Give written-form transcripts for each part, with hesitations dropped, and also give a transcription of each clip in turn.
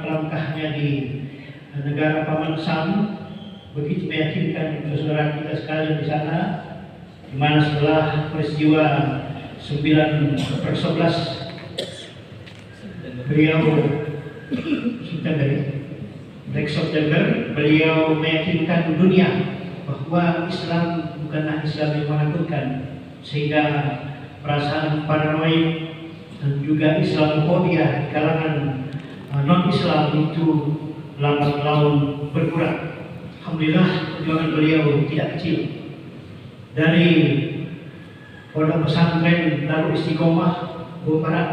langkahnya di negara Paman Sam begitu meyakinkan saudara kita sekalian di sana, di mana setelah peristiwa 9/11 beliau September beliau meyakinkan dunia bahwa Islam bukanlah Islam yang menakutkan, sehingga perasaan paranoid dan juga Islamofobia di kalangan non-Islam itu lambat laun berkurang. Alhamdulillah perjuangan beliau tidak kecil. Dari pondok pesantren Darul Istiqomah Bogor Barat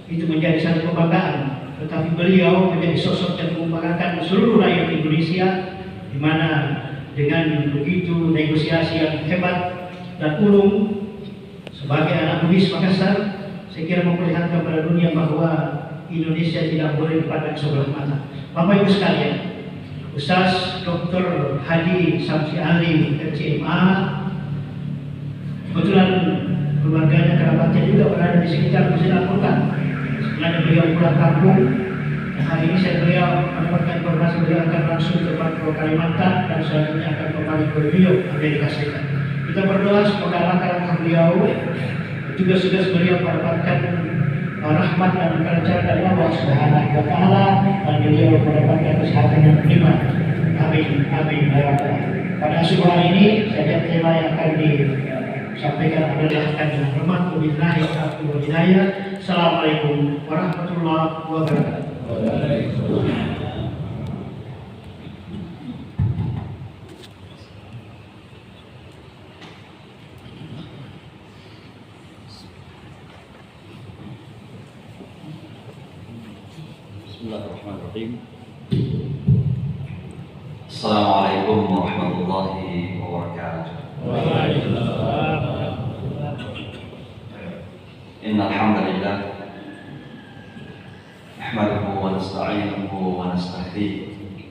itu menjadi satu kebanggaan, tetapi beliau menjadi sosok yang membanggakan seluruh rakyat Indonesia, di mana dengan begitu negosiasi yang hebat dan ulung sebagai anak Bugis Makassar, saya kira memperlihatkan kepada dunia bahwa Indonesia tidak boleh dipandang sebelah mata. Bapak Ibu sekalian, Ustaz Dr. Hadi Samsi Ali MCMA, kebetulan keluarganya, kerabatnya juga berada di sekitar Masjid Al-Quran. Setelah beliau pulang kampung, hari ini saya beliau mendapatkan informasi beliau akan langsung ke Papua Kalimantan dan selanjutnya akan kembali ke New York, Amerika Serikat. Kita berdoa semoga langkah beliau, tugas-tugas beliau mendapatkan rahmat dan kelancaran dari Allah Subhanahu wa Ta'ala, dan beliau mendapatkan kesehatan yang prima. Amin, amin. Pada subuh hari ini, saja tema yang akan disampaikan adalah dengan hormat wabillahi taufiq wal hidayah. Assalamualaikum warahmatullahi wabarakatuh. Bismillahirrahmanirrahim. Assalamualaikum warahmatullahi wabarakatuh. Innal hamdalillah nahmaduhu wa nasta'inuhu wa nastahdihi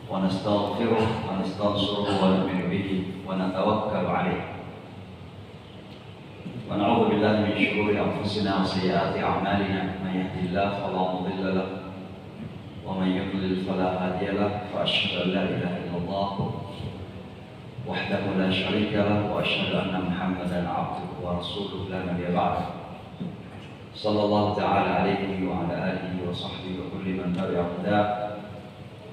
wa nastaghfiruh wa nastansuruhu wa nu'minu bihi wa natawakkalu 'alaihi. ونعوذ بالله من شرور أنفسنا وسيئات أعمالنا، من يهد الله فلا مضل له ومن يضلل فلا هادي له، وأشهد أن لا إله إلا الله وحده لا شريك له، وأشهد أن محمدا عبده ورسوله لا نبي بعده، صلى الله تعالى عليه وعلى آله وصحبه وكل من تبع هداه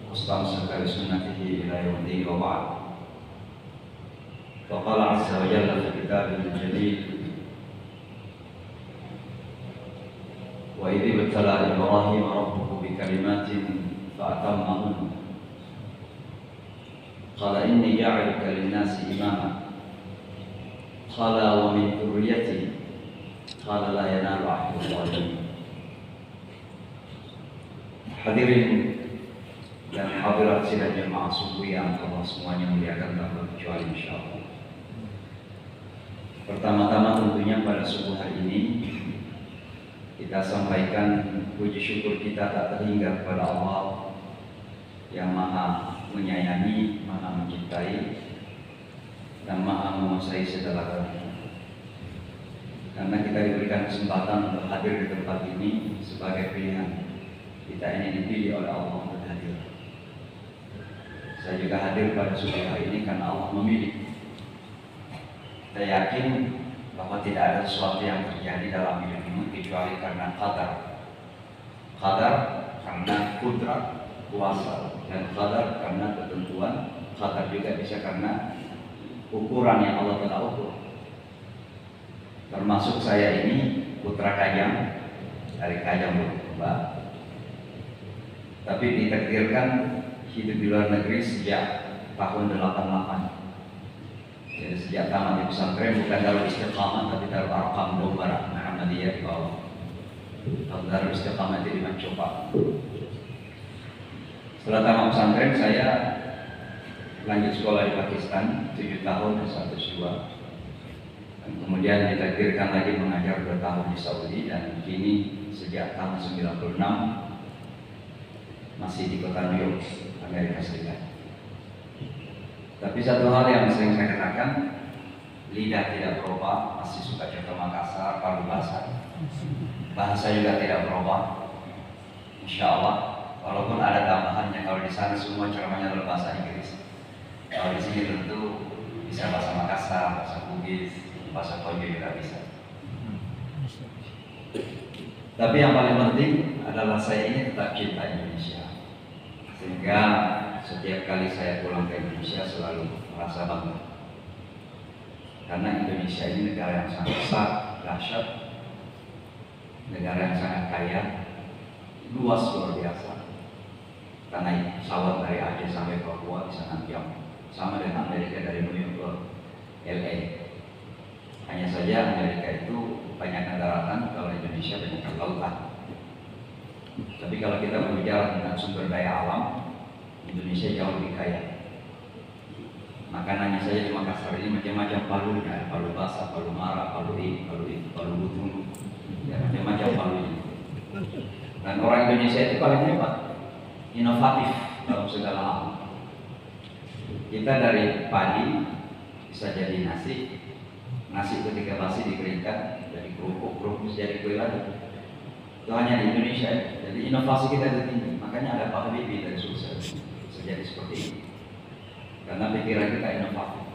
واستمسك بسنته إلى يوم الدين، وبعد. فقال عز وجل في كتابه الجليل: وإذ ابتلى إبراهيم ربه بكلمات فأتمهن قال إني جاعلك للناس إماما قال ومن ذريتي قال لا ينال عهد الظالمين. Hadirin dan hadirat sidang jemaah subuh yang Allah semuanya muliakan tanpa kecuali insyaallah. Pertama-tama tentunya pada subuh hari ini kita sampaikan puji syukur kita tak terhingga kepada Allah yang maha menyayangi, maha mencintai, dan maha menguasai segala-galanya. Karena kita diberikan kesempatan untuk hadir di tempat ini sebagai pilihan. Kita ini dipilih oleh Allah untuk hadir. Saya juga hadir pada subuh hari ini karena Allah memilih. Saya yakin bahwa tidak ada sesuatu yang terjadi dalam hidup ini kecuali karena qadar. Qadar karena kudrat, kuasa, dan qadar karena ketentuan. Qadar juga bisa karena ukuran yang Allah telah ukur. Termasuk saya ini putra Kajang, dari Kajang Mbak. Tapi ditakdirkan hidup di luar negeri sejak tahun 88. Jadi sejak tamat di pesantren bukan Darul Istiqamah tapi Darul Arqam Bogor Barat, Muhammadiyah di bawah. Kalau Darul Istiqamah itu di Mancopa. Setelah tamat pesantren saya lanjut sekolah di Pakistan 7 tahun S1/S2. Dan kemudian ditakdirkan lagi mengajar 2 tahun di Saudi, dan kini sejak tahun 96 masih di kota New York, Amerika Serikat. Tapi satu hal yang sering saya katakan, lidah tidak berubah, masih suka contoh Makassar, palu basah. Bahasa juga tidak berubah. insya Allah, walaupun ada tambahannya, kalau di sana semua ceramahnya dalam bahasa Inggris, kalau di sini tentu bisa bahasa Makassar, bahasa Bugis, bahasa Konjo juga bisa. Tapi yang paling penting adalah saya ini tetap cinta Indonesia, sehingga setiap kali saya pulang ke Indonesia selalu merasa bangga, karena Indonesia ini negara yang sangat besar, dahsyat, negara yang sangat kaya, luas luar biasa. Karena pesawat dari Aceh sampai Papua bisa 6 jam, sama dengan Amerika dari New York ke LA. Hanya saja Amerika itu banyak daratan, kalau Indonesia banyak lautan. Tapi kalau kita berbicara tentang sumber daya alam, Indonesia jauh lebih kaya. Makanannya saja di Makassar ini macam-macam palunya, ada palu basah, palu marah, palu ini, palu butung, ya, macam-macam palunya. Dan orang Indonesia itu paling hebat, inovatif dalam segala hal. Kita dari padi bisa jadi nasi ketika basi dikeringkan jadi kerupuk bisa jadi kue lagi. Itu hanya di Indonesia. Jadi inovasi kita itu tinggi. Makanya ada Pak Habibie dari Sulsel bisa jadi seperti ini, karena pikiran kita inovatif.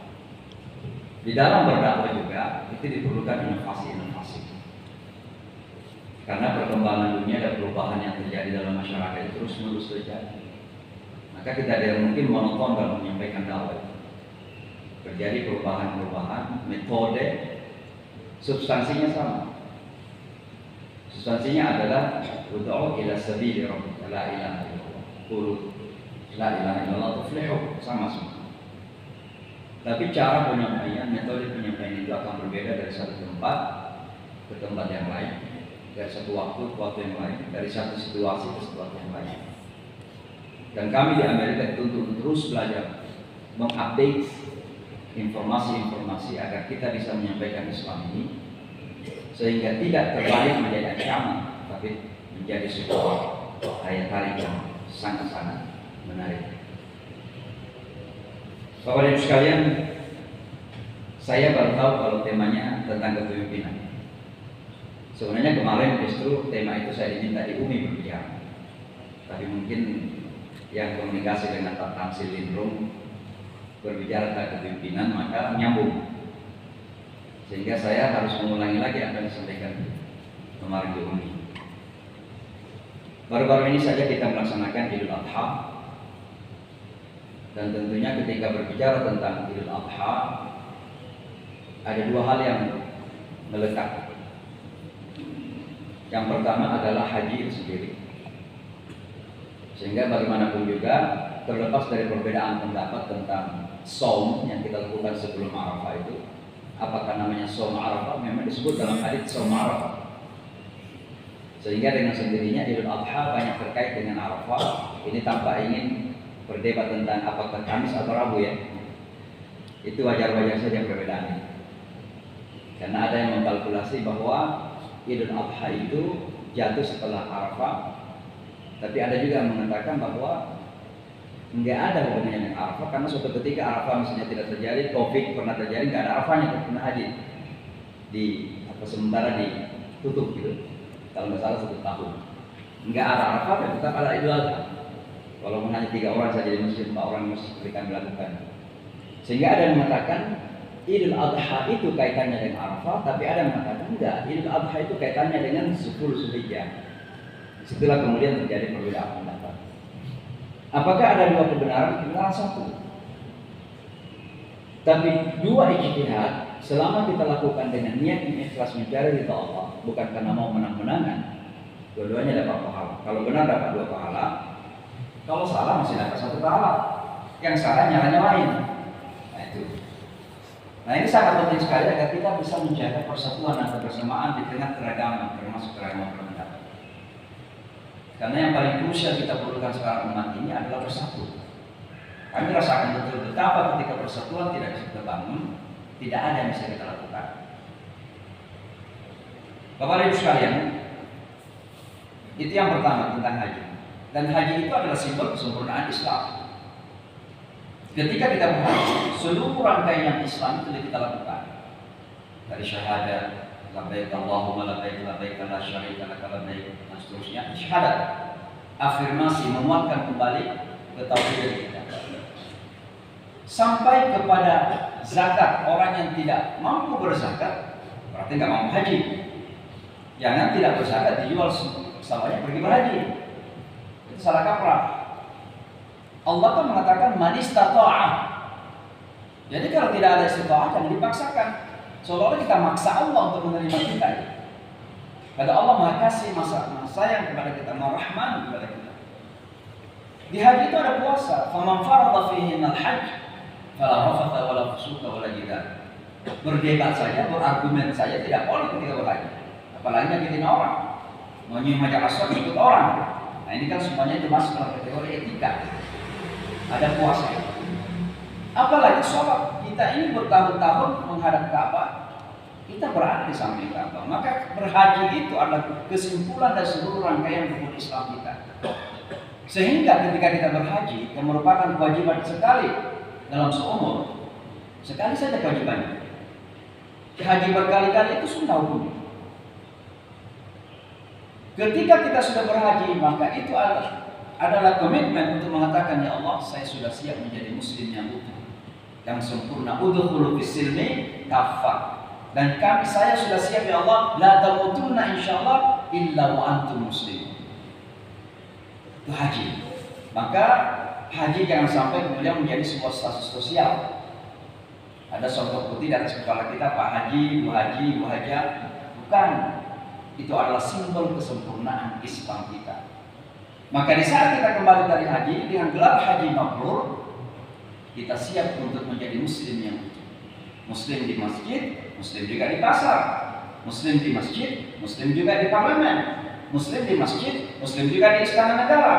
Di dalam berdakwah juga itu diperlukan inovasi. Karena perkembangan dunia dan perubahan yang terjadi dalam masyarakat itu terus-menerus terjadi. Maka kita tidak mungkin monoton dalam menyampaikan dakwah. Terjadi perubahan, metode, substansinya sama. Substansinya adalah ud'u ila sabili rabbika la ilaha illallah. Qul la ilaha illallah tuflihu, sama semua. Tapi cara penyampaian, metode penyampaian itu akan berbeda dari satu tempat ke tempat yang lain, dari satu waktu ke waktu yang lain, dari satu situasi ke situasi yang lain. Dan kami di Amerika dituntut terus belajar mengupdate informasi-informasi agar kita bisa menyampaikan Islam ini sehingga tidak terbalik menjadi ancaman, tapi menjadi sebuah daya tarik yang sangat-sangat menarik. Bapak Ibu sekalian, saya baru tahu kalau temanya tentang kepemimpinan. Sebenarnya kemarin justru tema itu saya diminta di UMI berbicara, tapi mungkin yang komunikasi dengan Pak Tamsil Lindrum berbicara tentang kepemimpinan, maka nyambung. Sehingga saya harus mengulangi lagi apa yang disampaikan kemarin di UMI. Baru-baru ini saja kita melaksanakan Idul Adha. Dan tentunya ketika berbicara tentang Idul Adha, ada dua hal yang melekat. Yang pertama adalah haji itu sendiri. Sehingga bagaimanapun juga, terlepas dari perbedaan pendapat tentang Shaum yang kita lakukan sebelum Arafah itu, apakah namanya Shaum Arafah, memang disebut dalam hadits Shaum Arafah. Sehingga dengan sendirinya Idul Adha banyak terkait dengan Arafah. Ini tanpa ingin berdebat tentang apakah Kamis atau Rabu ya. Itu wajar-wajar saja perbedaannya. Karena ada yang mengkalkulasi bahwa Idul Adha itu jatuh setelah Arafah. Tapi ada juga yang mengatakan bahwa nggak ada hubungannya dengan Arafah, karena suatu ketika Arafah misalnya tidak terjadi, Covid pernah terjadi, nggak ada Arafahnya, pernah haji di sementara ditutup gitu, kalau nggak salah 1 tahun, nggak ada Arafah, dan tetap ada Idul Adha, walaupun hanya 3 orang saja di masjid, 4 orang masjid berikan dilakukan. Sehingga ada yang mengatakan Idul Adha itu kaitannya dengan Arafah, tapi ada yang mengatakan enggak, Idul Adha itu kaitannya dengan 10 Zulhijjah. Setelah kemudian terjadi perbedaan pendapat. Apakah ada 2 kebenaran? Kebenaran 1. Tapi 2 ijtihad selama kita lakukan dengan niat yang ikhlas mencari ridha Allah, bukan karena mau menang-menangan, dua-duanya dapat pahala. Kalau benar dapat 2 pahala, kalau salah masih dapat 1 pahala. Yang salah nyala-nyalain. Nah itu. Nah ini sangat penting sekali agar kita bisa menjaga persatuan dan kebersamaan di tengah keragaman, termasuk keragaman pendapat. Karena yang paling krusial kita perlukan sekarang umat ini adalah bersatu. Kami rasakan betul betapa ketika persatuan tidak bisa kita bangun, tidak ada yang bisa kita lakukan. Bapak Ibu sekalian, itu yang pertama tentang haji. Dan haji itu adalah simbol kesempurnaan Islam. Ketika kita berhaji, seluruh rangkaian Islam itu kita lakukan. Dari syahadat, labbaik Allahumma labbaik, labbaik la syarika laka labbaik, dan seterusnya, syahadat. afirmasi, menguatkan kembali ketauhidan kita. Sampai kepada zakat, orang yang tidak mampu berzakat berarti nggak mampu haji. Jangan tidak berzakat dijual semuanya pergi berhaji. Itu salah kaprah. Allah kan mengatakan manis tata'ah. Jadi kalau tidak ada istita'ah jangan dipaksakan. Seolah-olah kita maksa Allah untuk menerima kita. Pada Allah Maha Kasih, Maha Sayang kepada kita, Maha Rahman kepada kita. Di haji itu ada puasa. Faman farada fihi al-hajj fala rafatha wala fusuqa wala jidal. Berdebat saja, berargumen saja tidak boleh ketika berhaji. Apalagi nyakitin orang, mau nyium hajar aswad ikut orang. Nah ini kan semuanya itu masuk dalam kategori etika. Ada puasa. Apalagi sholat. Kita ini bertahun-tahun menghadap Ka'bah, kita berada di samping Ka'bah. Maka berhaji itu adalah kesimpulan dari seluruh rangkaian rukun Islam kita. Sehingga ketika kita berhaji, yang merupakan kewajiban sekali dalam seumur, sekali saja kewajibannya. Haji berkali-kali itu sunnah hukum. Ketika kita sudah berhaji, maka itu adalah komitmen untuk mengatakan, ya Allah, saya sudah siap menjadi muslim yang utuh, yang sempurna. Udkhulu fis-silmi kaffah. Dan saya sudah siap, ya Allah, la tamutunna insyaallah illa wa antum muslimun. Itu haji. Maka haji jangan sampai kemudian menjadi sebuah status sosial. Ada sontok putih di atas kepala kita, Pak Haji, Bu Haji, Bu Haja. Bukan. Itu adalah simbol kesempurnaan Islam kita. Maka di saat kita kembali dari haji dengan gelar haji mabrur, kita siap untuk menjadi muslim yang utuh. Muslim di masjid, muslim juga di pasar. Muslim di masjid, muslim juga di parlemen. Muslim di masjid, muslim juga di istana negara.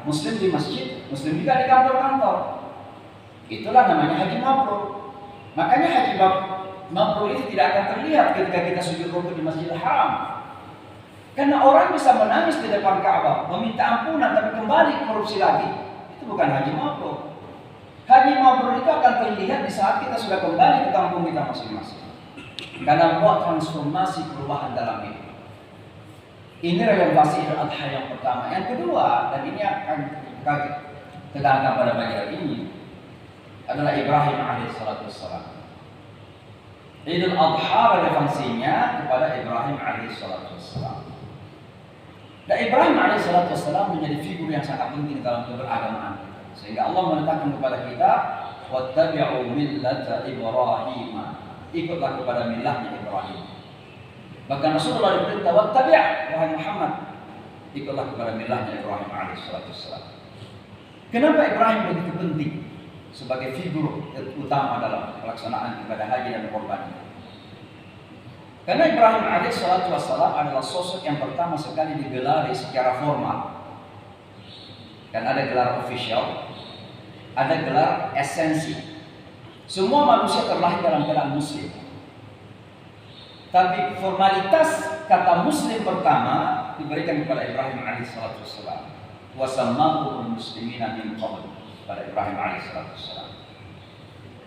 Muslim di masjid, muslim juga di kantor-kantor. Itulah namanya haji mabrur. Makanya haji mabrur itu tidak akan terlihat ketika kita sujud rukuk di Masjidil Haram. Karena orang bisa menangis di depan Ka'bah, meminta ampunan tapi kembali korupsi lagi. Itu bukan haji mabrur. Haji mabrur itu akan terlihat di saat kita sudah kembali ke kampung kita masing-masing. Karena buat transformasi perubahan dalam hidup. Ini renovasi Idul Adha yang pertama. Yang kedua, dan ini akan kita angkat pada pagi hari ini, adalah Ibrahim alaihissalam. Idul Adha relevansinya kepada Ibrahim alaihissalam. Dan Ibrahim alaihissalam menjadi figur yang sangat penting dalam keberagamaan kita. Sehingga Allah menetapkan kepada kita, wattabi'u millata Ibrahim. Ikutlah kepada milahnya Ibrahim. Bahkan Rasulullah diperintah, wattabi', wahai Muhammad, ikutlah kepada milahnya Ibrahim alaihissalam. Kenapa Ibrahim begitu penting sebagai figur utama dalam pelaksanaan ibadah haji dan kurban? Karena Ibrahim alaihissalam adalah sosok yang pertama sekali digelari secara formal. Dan ada gelar official, ada gelar esensi. Semua manusia terlahir dalam keadaan muslim. Tapi formalitas kata muslim pertama diberikan kepada Ibrahim alaihissalam. Wa sammahu muslimina min qabl, pada Ibrahim alaihissalam.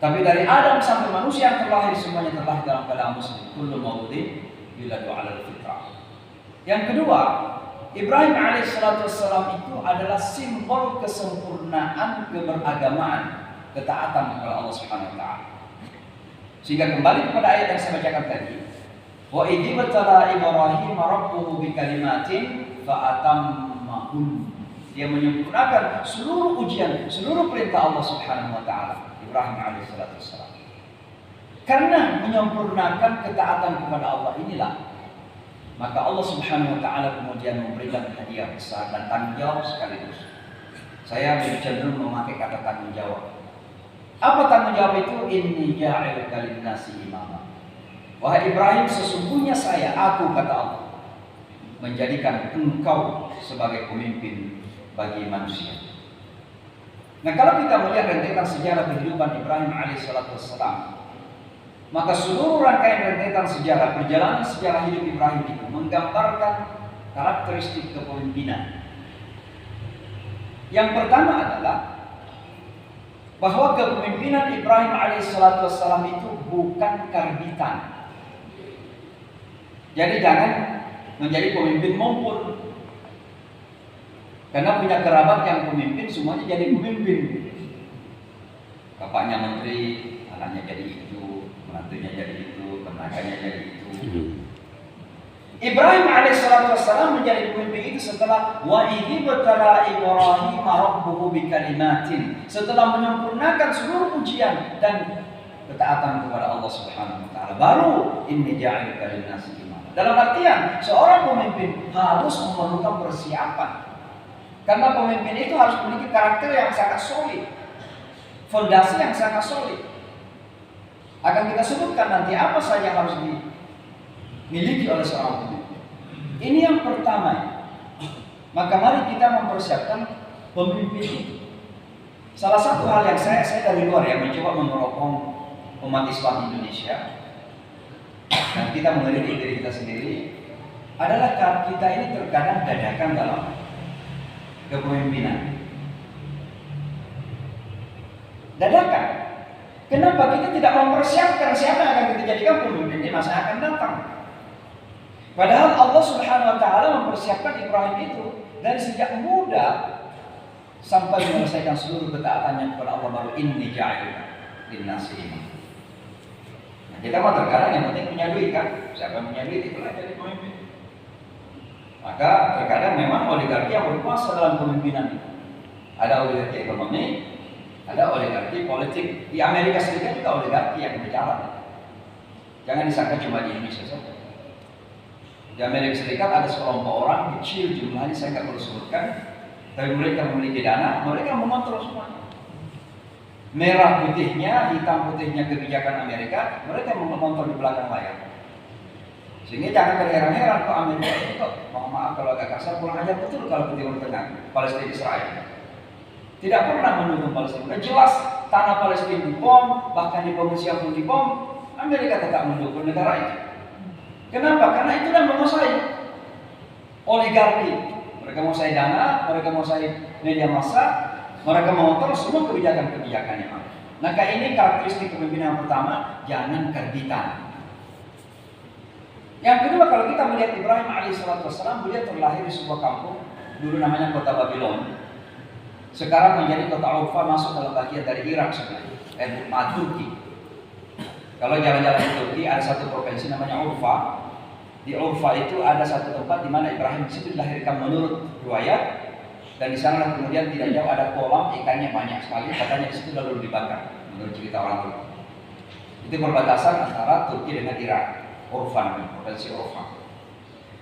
Tapi dari Adam sampai manusia yang terlahir semuanya terlahir dalam keadaan muslim. Kullu mauludin yuladu 'alal fitrah. Yang kedua, Ibrahim alaihissalam itu adalah simbol kesempurnaan keberagamaan, ketaatan kepada Allah Subhanahu wa taala. Sehingga kembali kepada ayat yang saya bacakan tadi, wa idh batala Ibrahim rabbuhu bikalimatin fa atammahun. Dia menyempurnakan seluruh ujian, seluruh perintah Allah Subhanahu wa taala. Ibrahim alaihissalam. Karena menyempurnakan ketaatan kepada Allah inilah, maka Allah Subhanahu wa taala kemudian memberikan hadiah besar dan tanggung jawab sekaligus. Saya lebih cenderung memakai kata tanggung jawab. Apa tanggung jawab itu? Inni ja'iluka lin-nasi imama. Wahai Ibrahim, sesungguhnya aku kata Allah, menjadikan engkau sebagai pemimpin bagi manusia. Nah, kalau kita melihat rentetan sejarah kehidupan Ibrahim alaihissalam, maka seluruh rangkaian rentetan sejarah, perjalanan sejarah hidup Ibrahim itu menggambarkan karakteristik kepemimpinan. Yang pertama adalah bahwa kepemimpinan Ibrahim alaihissalam itu bukan karbitan. Jadi jangan menjadi pemimpin mumpul. Karena punya kerabat yang pemimpin, semuanya jadi pemimpin. Bapaknya menteri, anaknya jadi itu, menantunya jadi itu, tenaganya jadi itu. Ibrahim alaihissalam menjadi pemimpin itu setelah wa idzi batala Ibrahim rabbuhu bikalimatin, setelah menyempurnakan seluruh ujian dan ketaatan kepada Allah Subhanahu wa taala, baru inni ja'iluka lin-nasi imama. Dalam artian seorang pemimpin harus memerlukan persiapan. Karena pemimpin itu harus memiliki karakter yang sangat solid, fondasi yang sangat solid. Akan kita sebutkan nanti apa saja yang harus dimiliki oleh seorang pemimpin. Ini yang pertama. Maka mari kita mempersiapkan pemimpin itu. Salah satu hal yang saya dari luar ya mencoba meneropong umat Islam Indonesia, dan kita mengelilingi diri kita sendiri, adalah kita ini terkadang dadakan dalam kepemimpinan. Dadakan. Kenapa kita tidak mempersiapkan siapa yang akan kita jadikan pemimpin di masa yang akan datang? Padahal Allah Subhanahu wa taala mempersiapkan Ibrahim itu dari sejak muda sampai menyelesaikan seluruh ketaatannya kepada Allah, baru inni ja'iluka lin-nasi imama. Nah, kita mah terkadang yang penting punya duit kan? Siapa yang punya duit itulah jadi pemimpin. Maka terkadang memang oligarki yang berkuasa dalam kepemimpinan itu. Ada oligarki ekonomi, ada oligarki politik. Di Amerika Serikat juga oligarki yang berjalan. Jangan disangka cuma di Indonesia saja. Di Amerika Serikat ada sekelompok orang kecil jumlahnya, saya nggak perlu sebutkan, tapi mereka memiliki dana, mereka mengontrol semuanya. Merah putihnya, hitam putihnya kebijakan Amerika, mereka mengontrol di belakang layar. Sehingga jangan terheran-heran kok Amerika itu kok, mohon maaf kalau agak kasar, kurang ajar betul kalau ke Timur Tengah, Palestina Israel. Tidak pernah mendukung Palestina. Jelas tanah Palestina dibom, bahkan di pengungsian pun dibom, Amerika tetap mendukung negara itu. Kenapa? Karena itu kan menguasai oligarki. Mereka menguasai dana, mereka menguasai media massa, mereka mengontrol semua kebijakan-kebijakan yang ada. Maka ini karakteristik kepemimpinan yang pertama, jangan kerbitan. Yang kedua, kalau kita melihat Ibrahim alaihissalam, beliau terlahir di sebuah kampung, dulu namanya kota Babylon. Sekarang menjadi kota Urfa, masuk dalam bagian dari Irak sebenarnya, Turki. Kalau jalan-jalan di Turki ada satu provinsi namanya Urfa. Di Urfa itu ada satu tempat di mana Ibrahim di situ dilahirkan menurut riwayat, dan di sana kemudian tidak jauh ada kolam ikannya banyak sekali, katanya di situ lalu dibakar menurut cerita orang Turki. Itu perbatasan antara Turki dengan Irak. Urfa, provinsi Urfa.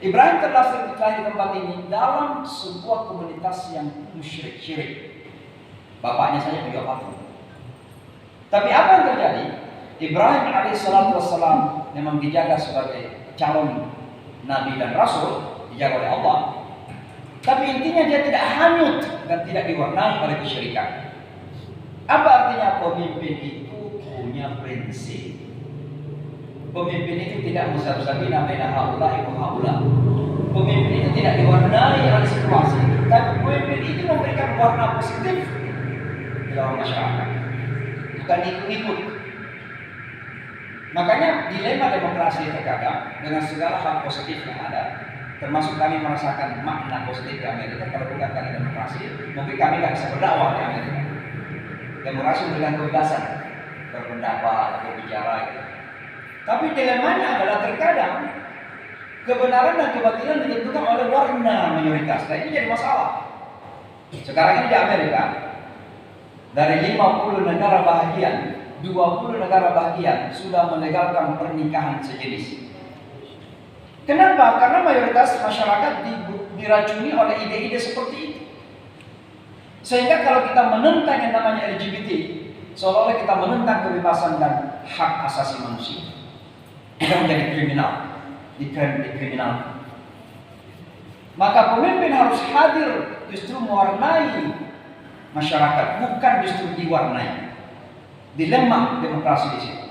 Ibrahim terlahir di tempat ini dalam sebuah komunitas yang musyrik syirik. Bapaknya saja juga patung. Tapi apa yang terjadi? Ibrahim alaihissalam memang dijaga sebagai calon nabi dan rasul, dijaga oleh Allah. Tapi intinya dia tidak hanyut dan tidak diwarnai oleh kesyirikan. Apa artinya? Pemimpin itu punya prinsip. Pemimpin itu tidak musabsabina baina haula'i wa haula. Pemimpin itu tidak diwarnai oleh situasi, tapi pemimpin itu memberikan warna positif dalam masyarakat, bukan ikut-ikut. Makanya dilema demokrasi terkadang dengan segala hal positif yang ada, termasuk kami merasakan makna positif di Amerika. Kalau bukan karena demokrasi, mungkin kami nggak bisa berdakwah di Amerika. Demokrasi memberikan kebebasan berpendapat, berbicara, gitu. Tapi dilemanya adalah terkadang kebenaran dan kebatilan ditentukan oleh warna mayoritas. Nah, ini jadi masalah. Sekarang ini di Amerika, dari 50 negara bahagian, 20 negara bahagian sudah melegalkan pernikahan sejenis. Kenapa? Karena mayoritas masyarakat diracuni oleh ide-ide seperti itu. Sehingga kalau kita menentang yang namanya LGBT, seolah-olah kita menentang kebebasan dan hak asasi manusia. Kita menjadi kriminal, dikriminal. Maka pemimpin harus hadir justru mewarnai masyarakat, bukan justru diwarnai. Dilema demokrasi di sini.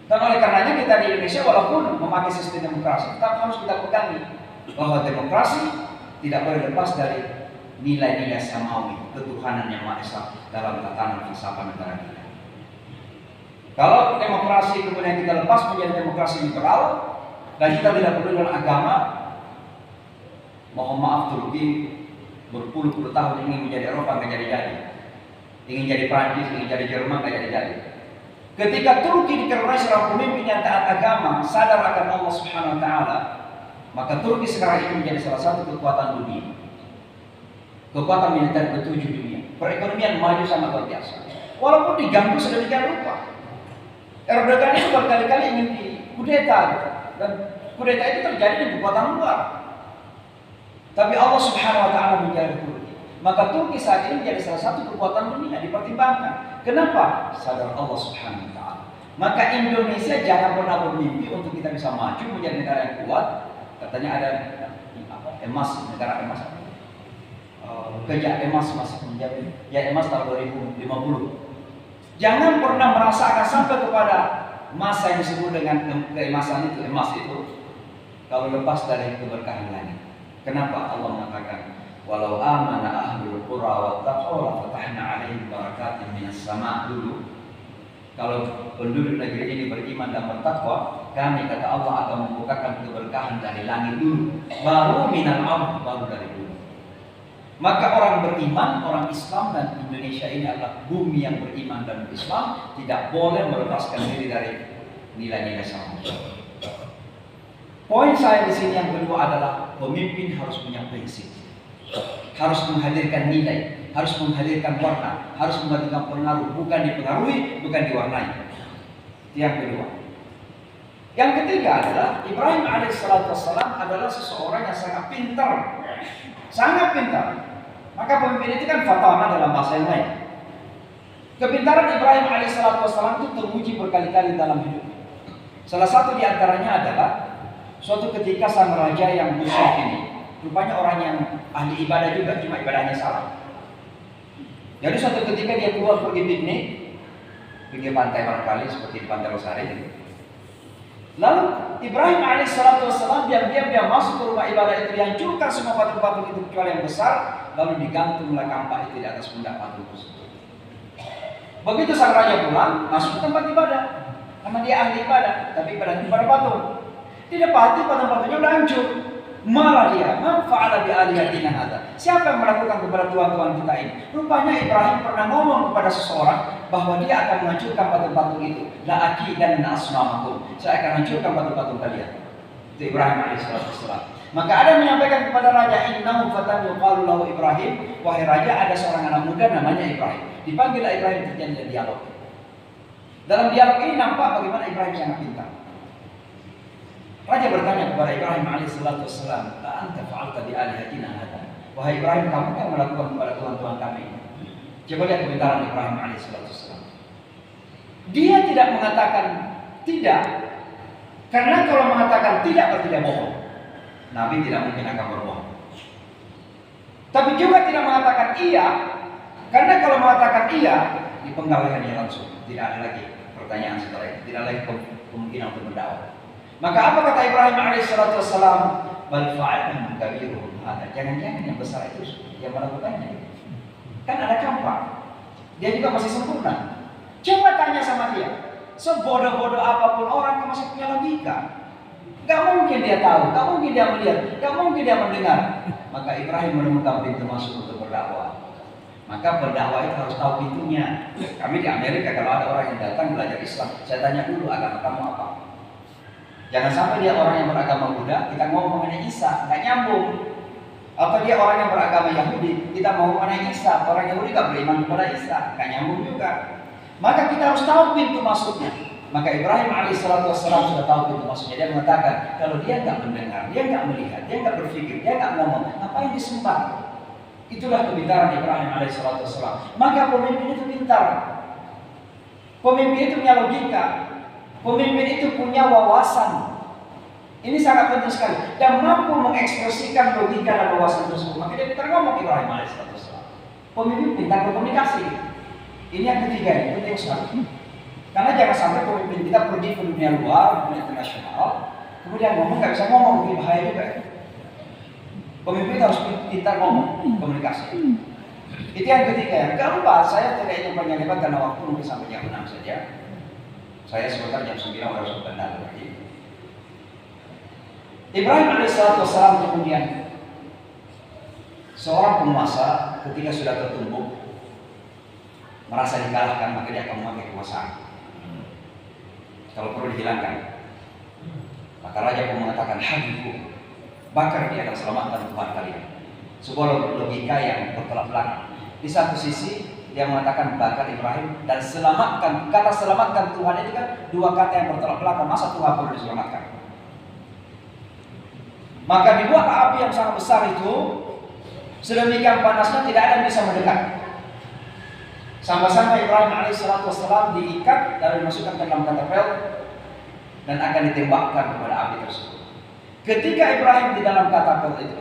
Dan oleh karenanya kita di Indonesia walaupun memakai sistem demokrasi, tetap harus kita pegangi bahwa demokrasi tidak boleh lepas dari nilai-nilai samawi, ketuhanan yang Maha Esa dalam tatanan filsafat negara kita. Kalau demokrasi kemudian kita lepas menjadi demokrasi liberal dan kita tidak peduli dengan agama, mohon maaf Turki berpuluh-puluh tahun ingin menjadi Eropa, nggak jadi-jadi. Ingin jadi Prancis, ingin jadi Jerman, nggak jadi-jadi. Ketika Turki dikenal seorang pemimpin yang taat agama, sadar akan Allah Subhanahu Wa Taala, maka Turki sekarang ini menjadi salah satu kekuatan dunia, kekuatan militer ketujuh dunia. Perekonomian maju sangat luar biasa. Walaupun diganggu sedemikian rupa. Erdogan itu berkali-kali ingin dikudeta, dan kudeta itu terjadi di kekuatan luar. Tapi Allah Subhanahu Wa Taala menjaga Turki. Maka Turki saat ini menjadi salah satu kekuatan dunia dipertimbangkan. Kenapa? Sadar Allah Subhanahu Wa Taala. Maka Indonesia jangan pernah bermimpi untuk kita bisa maju menjadi negara yang kuat. Katanya ada emas, negara emas. Kerja emas masih menjadi ya emas tahun 2050. Jangan pernah merasa akan sampai kepada masa yang disebut dengan keemasan itu, emas itu, kalau lepas dari keberkahan langit. Kenapa Allah mengatakan walau amana ahlul qura wattaqaw la fatahna 'alaihim barakatin minas sama' dulu. Kalau penduduk negeri ini beriman dan bertakwa, kami kata Allah akan membukakan keberkahan dari langit dulu, baru minal ardh, baru dari bumi. Maka orang beriman, orang Islam, dan Indonesia ini adalah bumi yang beriman dan Islam, tidak boleh melepaskan diri dari nilai-nilai sama. Poin saya di sini yang kedua adalah pemimpin harus punya prinsip, harus menghadirkan nilai, harus menghadirkan warna, harus menghadirkan pengaruh, bukan dipengaruhi, bukan diwarnai. Yang kedua. Yang ketiga adalah Ibrahim alaihissalam adalah seseorang yang sangat pintar, sangat pintar. Maka pemimpin itu kan fatana dalam bahasa yang lain. Kepintaran Ibrahim alaihissalam itu teruji berkali-kali dalam hidupnya. Salah satu di antaranya adalah suatu ketika sang raja yang musyrik ini, rupanya orang yang ahli ibadah juga, cuma ibadahnya salah. Jadi suatu ketika dia keluar pergi piknik, pergi pantai barangkali seperti di Pantai Losari. Lalu Ibrahim alaihissalam diam-diam dia masuk ke rumah ibadah itu, dihancurkan semua patung-patung itu kecuali yang besar, lalu digantunglah kampak itu di atas pundak patung tersebut. Begitu sang raja pulang, masuk ke tempat ibadah, karena dia ahli ibadah, tapi ibadah itu pada patung. Tidak pasti patung-patungnya udah hancur. Malah dia, manfa'ala bi'alihatina hadza. Siapa yang melakukan kepada Tuhan-Tuhan kita ini? Rupanya Ibrahim pernah ngomong kepada seseorang bahwa dia akan menghancurkan patung-patung itu. La aqidanna asnamakum. Saya akan hancurkan patung-patung kalian. Itu Ibrahim alaihissalam. Maka ada yang menyampaikan kepada raja, innahu fatan yuqalu lahu Ibrahim. Wahai raja, ada seorang anak muda namanya Ibrahim. Dipanggillah Ibrahim, terjadi dialog. Dalam dialog ini nampak bagaimana Ibrahim sangat pintar. Raja bertanya kepada Ibrahim alaihissalam, la anta fa'alta bi alihatina hadza. Wahai Ibrahim, kamu yang melakukan kepada Tuhan-Tuhan kami. Coba lihat kepintaran Ibrahim alaihissalam. Dia tidak mengatakan tidak, karena kalau mengatakan tidak berarti dia bohong. Nabi tidak mungkin akan berbohong. Tapi juga tidak mengatakan iya, karena kalau mengatakan iya dipenggal lehernya langsung. Tidak ada lagi pertanyaan setelah itu, tidak lagi kemungkinan untuk berdakwah. Maka apa kata Ibrahim alaihissalam? Bal fa'alna kabiruhum hada. Jangan-jangan yang besar itu yang melakukannya. Kan ada kampak. Dia juga masih sempurna. Coba tanya sama dia. Sebodoh-bodoh apapun orang masih punya logika. Gak mungkin dia tahu, gak mungkin dia melihat, gak mungkin dia mendengar. Maka Ibrahim menemukan pintu masuk untuk berdakwah. Maka berdakwah itu harus tahu pintunya. Kami di Amerika kalau ada orang yang datang belajar Islam, saya tanya dulu agama kamu apa. Jangan sampai dia orang yang beragama Buddha, kita ngomong mengenai Isa, nggak nyambung. Atau dia orang yang beragama Yahudi, kita mau mengenai Isa, orang Yahudi nggak beriman kepada Isa, nggak nyambung juga. Maka kita harus tahu pintu masuknya. Maka Ibrahim alaihissalam sudah tahu pintu masuknya. Dia mengatakan, kalau dia nggak mendengar, dia nggak melihat, dia nggak berpikir, dia nggak ngomong, apa yang disembah? Itulah kepintaran Ibrahim alaihissalam. Maka pemimpin itu pintar. Pemimpin itu punya logika. Pemimpin itu punya wawasan. Ini sangat penting sekali. Dan mampu mengekspresikan logika dan wawasan tersebut. Maka dia pintar ngomong Ibrahim alaihissalam. Pemimpin pintar berkomunikasi. Ini yang ketiga, ini penting sekali. Karena jangan sampai pemimpin kita pergi ke dunia luar, dunia internasional, kemudian ngomong nggak bisa ngomong, ini bahaya juga. Pemimpin harus pintar ngomong, komunikasi. Itu yang ketiga. Yang keempat, saya tidak ingin panjang-lebar karena waktu mungkin sampai jam 6 saja. Saya sebentar jam 9 harus benar lagi. Ibrahim alaihissalam kemudian Seorang penguasa ketika sudah tertumbuk, merasa dikalahkan, maka dia akan memakai kekuasaan. Kalau perlu dihilangkan, maka raja pun mengatakan, "Habibu, bakar dia akan selamatkan Tuhan kalian." Sebuah logika yang bertolak belakang. Di satu sisi dia mengatakan bakar Ibrahim dan selamatkan. Kata selamatkan Tuhan itu kan dua kata yang bertolak belakang. Masa Tuhan perlu diselamatkan? Maka dibuat api yang sangat besar itu, sedemikian panasnya tidak ada yang bisa mendekat. Sampai-sampai Ibrahim alaihissalam diikat dan dimasukkan ke dalam katapel dan akan ditembakkan kepada api tersebut. Ketika Ibrahim di dalam katapel itu,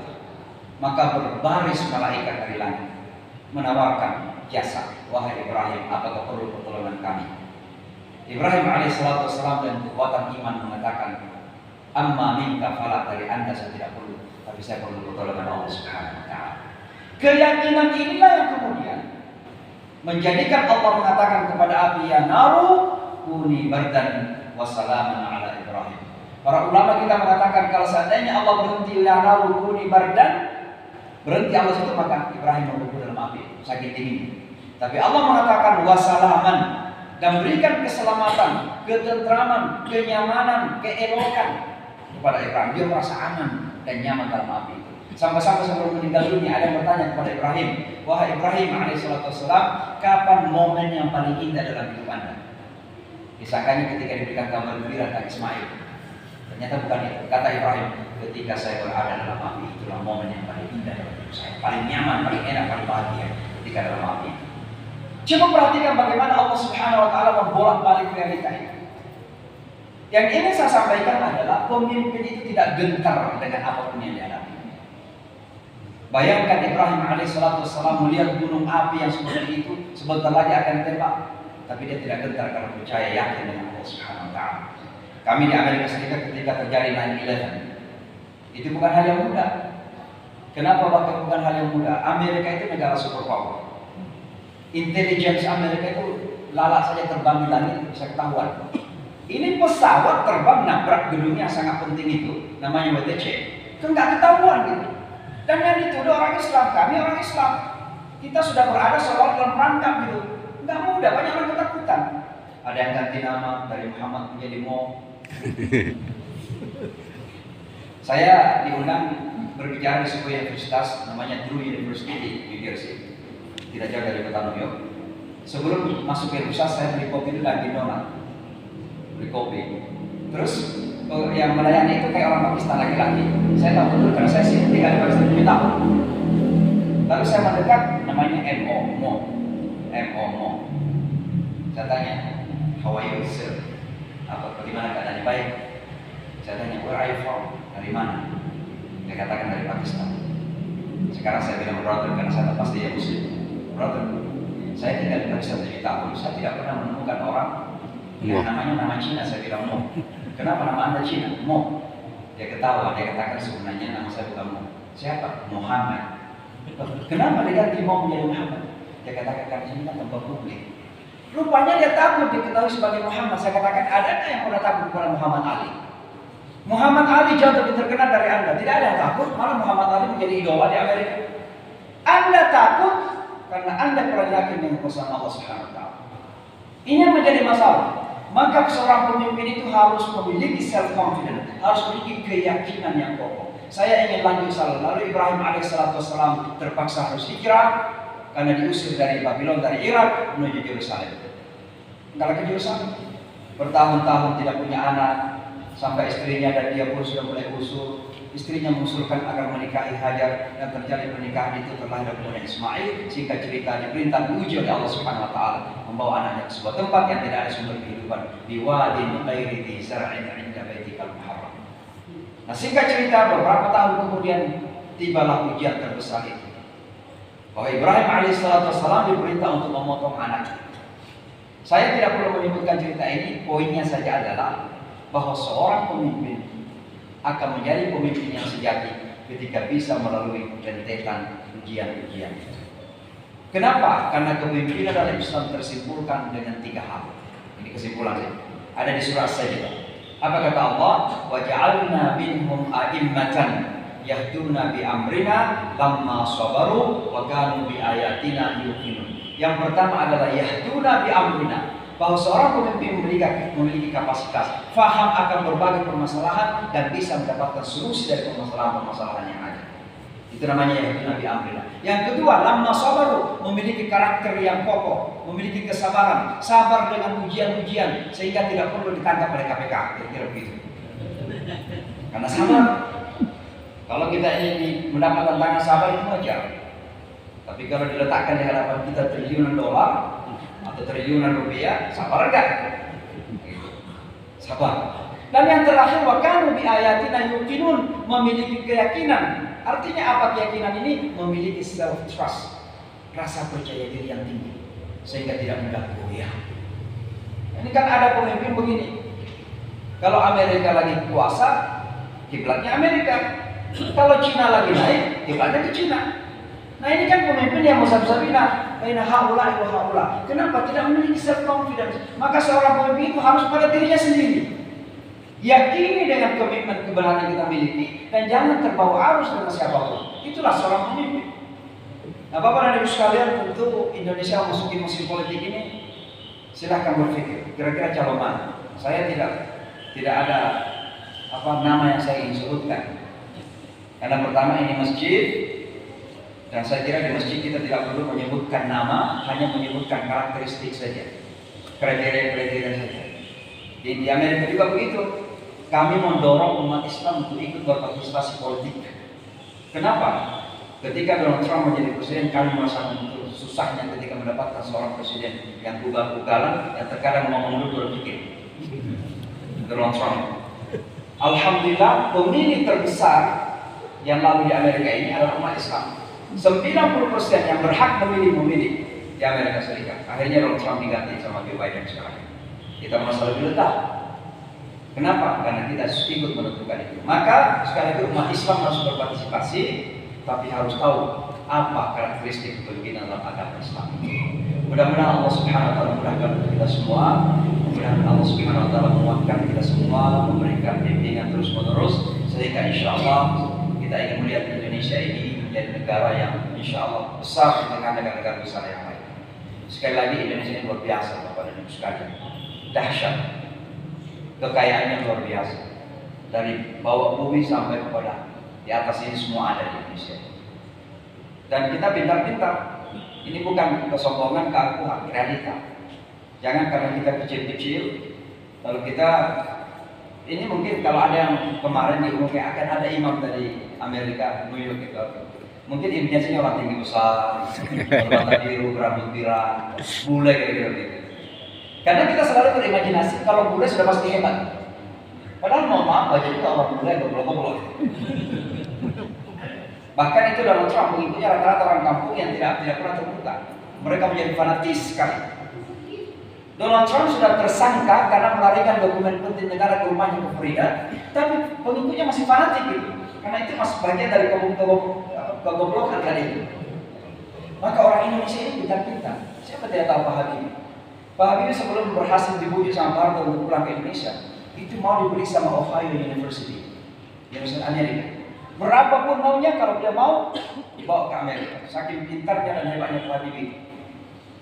maka berbaris malaikat dari langit menawarkan jasa. "Wahai Ibrahim, apakah perlu pertolongan kami?" Ibrahim alaihissalam dan kekuatan iman mengatakan, "Amma minka fala, dari Anda saya tidak perlu, tapi saya perlu pertolongan Allah Subhanahu wa taala." Keyakinan inilah yang kemudian menjadikan Allah mengatakan kepada api, "Ya naru kuni bardan wa salaman ala Ibrahim." Para ulama kita mengatakan kalau seandainya Allah berhenti ya naru kuni bardan, berhenti Allah itu, maka Ibrahim membeku dalam api, sakit dingin. Tapi Allah mengatakan wasalaman, dan berikan keselamatan, ketentraman, kenyamanan, keelokan kepada Ibrahim. Dia merasa aman dan nyaman dalam api itu. Sampai-sampai sebelum meninggal dunia ada yang bertanya kepada Ibrahim, "Wahai Ibrahim alaihissalam, kapan momen yang paling indah dalam hidup Anda?" Disangkanya ketika diberikan kabar gembira tentang Ismail. Ternyata bukan itu. Kata Ibrahim, "Ketika saya berada dalam api, itulah momen yang paling indah dalam hidup saya. Paling nyaman, paling enak, paling bahagia ketika dalam api." Coba perhatikan bagaimana Allah Subhanahu wa taala membolak-balik realita ini. Yang ingin saya sampaikan adalah pemimpin itu tidak gentar dengan apapun yang dihadapi. Bayangkan Ibrahim alaihissalam melihat gunung api yang seperti itu, sebentar lagi akan ditembak, tapi dia tidak gentar karena percaya yakin dengan Allah Subhanahu wa taala. Kami di Amerika Serikat ketika terjadi 9/11, itu bukan hal yang mudah. Kenapa bukan hal yang mudah? Amerika itu negara superpower. Intelligence Amerika itu lalat saja terbang di langit bisa ketahuan. Ini pesawat terbang nabrak gedung yang sangat penting itu, namanya WTC, kan nggak ketahuan gitu. Dan yang dituduh orang Islam, kami orang Islam, kita sudah berada seolah dalam perangkap gitu. Nggak mudah, banyak orang ketakutan. Ada yang ganti nama dari Muhammad menjadi Mo. Saya diundang berbicara di sebuah universitas namanya Drew University di New Jersey, tidak jauh dari kota New York. Sebelum masuk ke universitas saya beli kopi dulu di Donat, beli kopi. Terus yang melayani itu kayak orang Pakistan laki-laki. Saya tahu betul karena saya sih tinggal di Pakistan 7 tahun. Lalu saya mendekat, namanya Mo. Saya tanya, "How are you, sir? Bagaimana keadaannya? Baik." Saya tanya, "Where are you from? Dari mana?" Dia katakan dari Pakistan. Sekarang saya bilang brother karena saya pasti dia Muslim. Brother, saya tinggal di Pakistan 7 tahun. Saya tidak pernah menemukan orang yang namanya nama Cina. Saya bilang, "Mo, kenapa nama Anda Cina?" "Mo." Dia ketawa, dia katakan sebenarnya nama saya bukan Mo. "Siapa?" "Muhammad." "Kenapa diganti Mo menjadi Muhammad?" Dia katakan karena ini kan tempat publik. Rupanya dia takut diketahui sebagai Muhammad. Saya katakan, adakah yang pernah takut kepada Muhammad Ali? Muhammad Ali jauh lebih terkenal dari Anda. Tidak ada yang takut, malah Muhammad Ali menjadi idola di Amerika. Anda takut karena Anda kurang yakin dengan kuasa Allah Subhanahu wa taala. Ini yang menjadi masalah. Maka seorang pemimpin itu harus memiliki self confidence, harus memiliki keyakinan yang kokoh. Saya ingin lanjut salah. Lalu Ibrahim alaihissalam terpaksa harus hijrah karena diusir dari Babylon, dari Irak menuju Yerusalem. Kalau ke Yerusalem, bertahun-tahun tidak punya anak, sampai istrinya dan dia pun sudah mulai usul. Istrinya mengusulkan agar menikahi Hajar dan terjadi pernikahan itu, terlahir kemudian Ismail. Singkat cerita, diperintah diuji oleh Allah Subhanahu wa taala membawa anaknya ke sebuah tempat yang tidak ada sumber kehidupan, di wadin ghairi dzi zar'in 'inda baitikal muharram. Nah, singkat cerita, beberapa tahun kemudian tibalah ujian terbesar itu, bahwa Ibrahim alaihissalam diperintah untuk memotong anaknya. Saya tidak perlu menyebutkan cerita ini, poinnya saja adalah bahwa seorang pemimpin akan menjadi pemimpin yang sejati ketika bisa melalui rentetan ujian-ujian. Kenapa? Karena kepemimpinan dalam Islam tersimpulkan dengan 3 hal. Ini kesimpulan saya. Ada di surah As-Sajdah. Apa kata Allah? Wa ja'alna minhum a'immatan yahduna bi amrina lamma sabaru wa kanu bi ayatina yuqinun. Yang pertama adalah yahduna bi amrina, bahwa seorang pemimpin memiliki kapasitas faham akan berbagai permasalahan dan bisa mendapatkan solusi dari permasalahan-permasalahan yang ada. Itu namanya yahduna bi amrina. Yang kedua, lamma sabaru, memiliki karakter yang kokoh, memiliki kesabaran, sabar dengan ujian-ujian sehingga tidak perlu ditangkap oleh KPK, kira-kira begitu. Karena sabar. Kalau kita ini mendapat tantangan sabar itu wajar. Tapi kalau diletakkan di hadapan kita triliunan dolar atau triliunan rupiah, sabar enggak? Sabar. Dan yang terakhir, wa kanu bi ayatina yuqinun, memiliki keyakinan. Artinya apa keyakinan ini? Memiliki self trust, rasa percaya diri yang tinggi, sehingga tidak mudah goyah. Ini kan ada pemimpin begini. Kalau Amerika lagi puasa, kiblatnya Amerika. Kalau Cina lagi naik, kiblatnya ke Cina. Nah ini kan pemimpin yang musab-sabina, baina haula wa haula. Kenapa? Tidak memiliki self confidence. Maka seorang pemimpin itu harus pada dirinya sendiri. Yakini dengan komitmen kebenaran yang kita miliki dan jangan terbawa arus dengan siapapun. Itulah seorang pemimpin. Nah, Bapak dan Ibu sekalian, tentu Indonesia memasuki musim politik ini, silahkan berpikir kira-kira calon mana. Saya tidak ada nama yang saya ingin sebutkan. Karena pertama ini masjid, dan saya kira di masjid kita tidak perlu menyebutkan nama, hanya menyebutkan karakteristik saja, kriteria-kriteria saja. Di Amerika juga begitu. Kami mendorong umat Islam untuk ikut berpartisipasi politik. Kenapa? Ketika Donald Trump menjadi presiden, kami merasakan betul susahnya ketika mendapatkan seorang presiden yang ugal-ugalan, yang terkadang ngomong dulu berpikir. Donald Trump. Alhamdulillah, pemilih terbesar yang lalu di Amerika ini adalah umat Islam. 90% yang berhak memilih di Amerika Serikat. Akhirnya Donald Trump diganti sama Joe Biden sekarang. Kita merasa lebih letah. Kenapa? Karena kita ikut menentukan itu. Maka sekali lagi umat Islam harus berpartisipasi, tapi harus tahu apa karakteristik kepemimpinan dalam agama Islam. Mudah-mudahan Allah Subhanahu wa taala memudahkan kita semua. Mudah-mudahan Allah Subhanahu wa taala menguatkan kita semua, memberikan bimbingan terus-menerus sehingga insyaallah kita ingin melihat Indonesia ini menjadi negara yang insyaallah besar di tengah negara-negara besar yang lain. Sekali lagi Indonesia ini luar biasa Bapak dan Ibu sekalian. Dahsyat. Kekayaannya luar biasa. Dari bawah bumi sampai kepada di atas ini semua ada di Indonesia. Dan kita pintar-pintar. Ini bukan kesombongan, keakuan, realita. Jangan karena kita kecil-kecil, lalu kita ini mungkin kalau ada yang kemarin diumumkan akan ada imam dari Amerika, New York gitu. Mungkin impiannya orang tinggi besar, mata biru, rambut pirang, bule kira-kira gitu. Karena kita selalu berimajinasi kalau bule sudah pasti hebat. Padahal mohon maaf aja kita orang bule goblok-goblok. Bahkan itu Donald Trump mengikuti rata-rata orang kampung yang tidak pernah terbuka. Mereka menjadi fanatis sekali. Donald Trump sudah tersangka karena melarikan dokumen penting negara ke rumahnya ke Florida, tapi pengikutnya masih fanatik gitu. Karena itu masih bagian dari kegoblokan kali itu. Maka orang Indonesia ini pintar-pintar. Siapa tidak tahu Pak Habibie? Pak Habibie sebelum berhasil dibujuk sama Pak Harto untuk pulang ke Indonesia, itu mau dibeli sama Ohio University Amerika. Berapapun maunya, kalau dia mau dibawa ke Amerika. Saking pintarnya dan hebatnya Pak Habibie.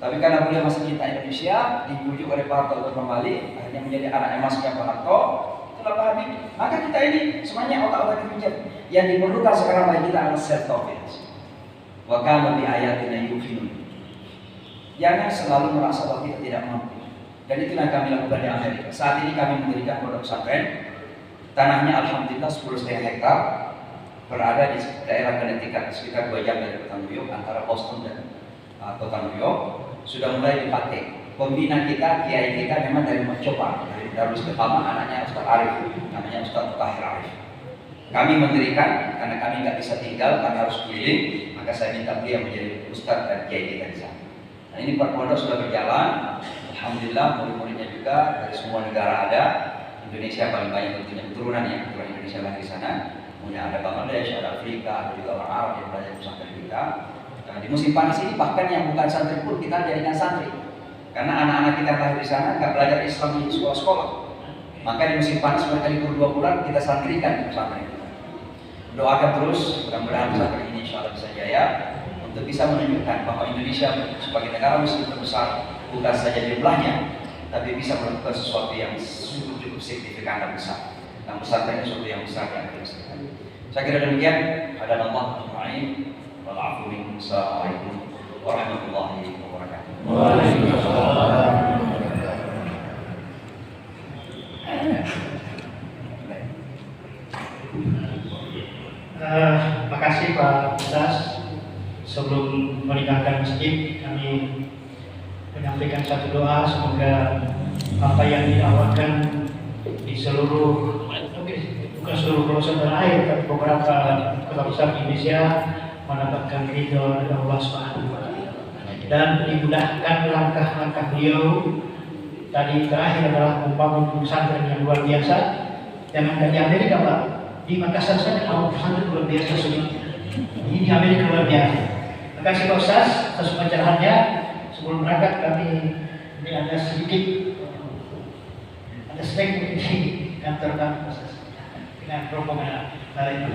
Tapi karena beliau masih cinta Indonesia, dibujuk oleh Pak Harto untuk kembali, akhirnya menjadi anak emasnya Pak Harto. Itulah Pak Habibie. Maka kita ini semuanya otak-otak bijak. Yang diperlukan sekarang bagi kita adalah self-confidence. Wa kanu bi ayatina yuqinun. Jangan selalu merasa bahwa kita tidak mampu. Dan itulah yang kami lakukan di Amerika. Saat ini kami mendirikan pondok pesantren. Tanahnya alhamdulillah 10,5 hektar. Berada di daerah Connecticut, sekitar 2 jam dari kota New York, antara Boston dan kota New York. Sudah mulai dipakai. Pembina kita, kiai kita memang dari Mencoba, dari Darul Istiqamah, anaknya Ustaz Arif, namanya Ustaz Tahir Arif. Kami mendirikan, karena kami nggak bisa tinggal, kami harus keliling, maka saya minta beliau menjadi Ustaz dan kiai kita di sana. Nah ini pondok sudah berjalan, alhamdulillah murid-muridnya juga dari semua negara ada. Indonesia paling banyak tentunya keturunannya, keturunan Indonesia lahir di sana. Kemudian ada Bangladesh, ada Afrika, ada juga orang Arab yang belajar pesantren kita. Nah, di musim panas ini bahkan yang bukan santri pun kita jadikan santri, karena anak-anak kita lahir di sana nggak belajar Islam di sekolah-sekolah. Maka di musim panas mereka libur 2 bulan kita santrikan di pesantren. Doakan terus, mudah-mudahan pesantren ini insya Allah bisa jaya untuk bisa menunjukkan bahwa Indonesia sebagai negara muslim terbesar bukan saja jumlahnya, tapi bisa melakukan sesuatu yang cukup signifikan dan besar. Dan pesantren itu sesuatu yang besar yang kita lakukan. Saya kira demikian. Adalah Allah Subhanahu wa ta'ala. Assalamualaikum warahmatullahi wabarakatuh. Waalaikumsalam. Terima kasih Pak Ustaz. Sebelum meninggalkan masjid, kami menyampaikan satu doa, semoga apa yang didakwahkan di seluruh, bukan seluruh pelosok tanah air, tapi beberapa kota besar di Indonesia mendapatkan ridho dari Allah Subhanahu wa Ta'ala, dan dimudahkan langkah-langkah beliau. Tadi terakhir adalah membangun pesantren yang luar biasa. Jangan di Amerika Pak, di Makassar saja kalau pesantren luar biasa sebenarnya. Ini di Amerika luar biasa. Terima kasih Pak Ustaz atas pencerahannya. Sebelum berangkat kami ini ada sedikit, ada snack mungkin di kantor kami Pak Ustaz dengan rombongan. Terima kasih.